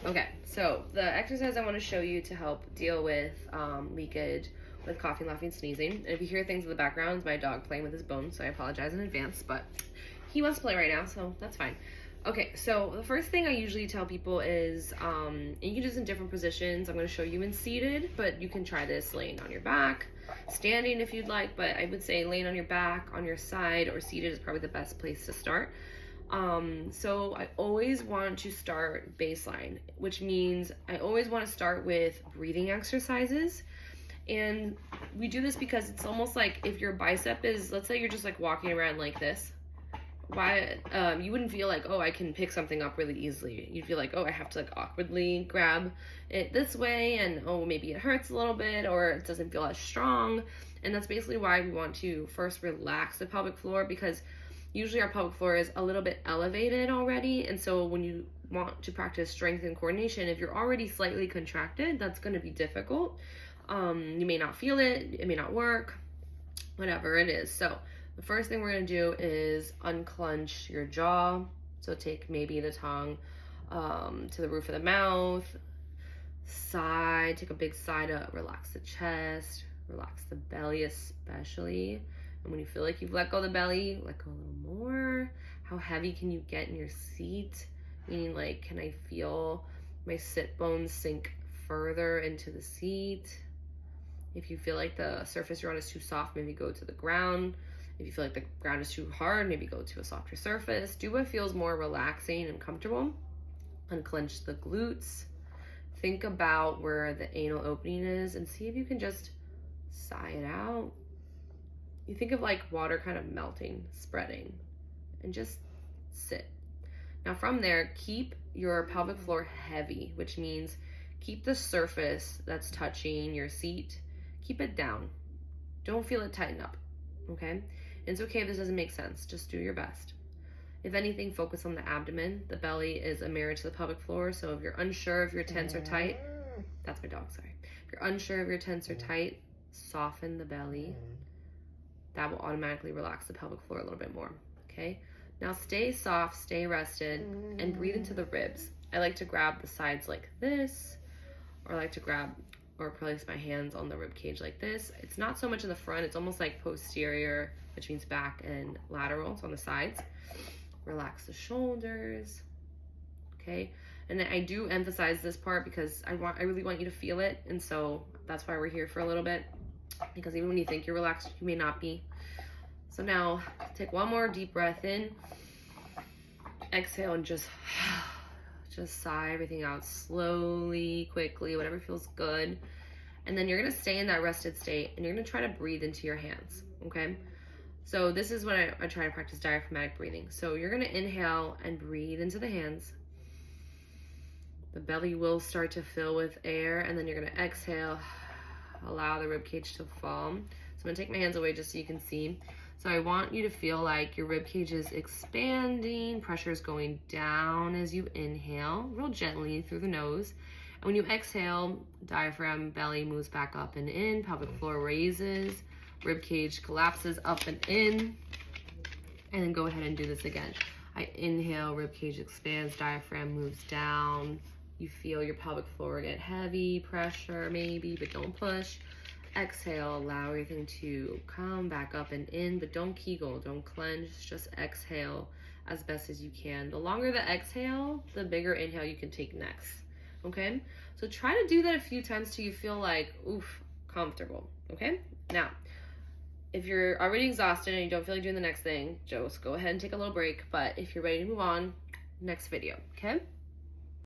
Okay, so the exercise I want to show you to help deal with leakage with coughing, laughing, sneezing. And if you hear things in the background, it's my dog playing with his bones, so I apologize in advance, but he wants to play right now, so that's fine. Okay, so the first thing I usually tell people is, and you can do this in different positions. I'm going to show you in seated, but you can try this laying on your back, standing if you'd like, but I would say laying on your back, on your side, or seated is probably the best place to start. So I always want to start baseline, which means I always want to start with breathing exercises. And we do this because it's almost like if your bicep is, let's say you're just like walking around like this, why you wouldn't feel like, oh, I can pick something up really easily. You'd feel like, oh, I have to like awkwardly grab it this way, and oh, maybe it hurts a little bit, or it doesn't feel as strong. And that's basically why we want to first relax the pelvic floor, because usually our pelvic floor is a little bit elevated already. And so when you want to practice strength and coordination, if you're already slightly contracted, that's going to be difficult. You may not feel it, it may not work, whatever it is. So the first thing we're going to do is unclench your jaw. So take maybe the tongue to the roof of the mouth, side, take a big side up, relax the chest, relax the belly especially. And when you feel like you've let go of the belly, let go a little more. How heavy can you get in your seat? Meaning, like, can I feel my sit bones sink further into the seat? If you feel like the surface you're on is too soft, maybe go to the ground. If you feel like the ground is too hard, maybe go to a softer surface. Do what feels more relaxing and comfortable. Unclench the glutes. Think about where the anal opening is and see if you can just sigh it out. You think of like water kind of melting, spreading, and just sit. Now from there, keep your pelvic floor heavy, which means keep the surface that's touching your seat, keep it down. Don't feel it tighten up, okay? And it's okay if this doesn't make sense, just do your best. If anything, focus on the abdomen. The belly is a mirror to the pelvic floor, so if you're unsure if you're tense or tight, that's my dog, sorry. If you're unsure if you're tense or tight, soften the belly. That will automatically relax the pelvic floor a little bit more, okay? Now stay soft, stay rested, and breathe into the ribs. I like to grab the sides like this, or I like to grab or place my hands on the rib cage like this. It's not so much in the front, it's almost like posterior, which means back, and lateral, so on the sides. Relax the shoulders, okay? And I do emphasize this part because I really want you to feel it, and so that's why we're here for a little bit, because even when you think you're relaxed, you may not be. So now take one more deep breath in, exhale, and just sigh everything out slowly, quickly, whatever feels good. And then you're gonna stay in that rested state, and you're gonna try to breathe into your hands, okay? So this is when I try to practice diaphragmatic breathing. So you're gonna inhale and breathe into the hands. The belly will start to fill with air, and then you're gonna exhale, allow the rib cage to fall. So I'm gonna take my hands away just so you can see. So I want you to feel like your rib cage is expanding, pressure is going down as you inhale, real gently through the nose. And when you exhale, diaphragm, belly moves back up and in, pelvic floor raises, rib cage collapses up and in. And then go ahead and do this again. I inhale, rib cage expands, diaphragm moves down. You feel your pelvic floor get heavy, pressure maybe, but don't push. Exhale, allow everything to come back up and in, but don't kegel, don't clench, just exhale as best as you can. The longer the exhale, the bigger inhale you can take next, okay? So try to do that a few times till you feel like, oof, comfortable, okay? Now, if you're already exhausted and you don't feel like doing the next thing, just go ahead and take a little break, but if you're ready to move on, next video, okay?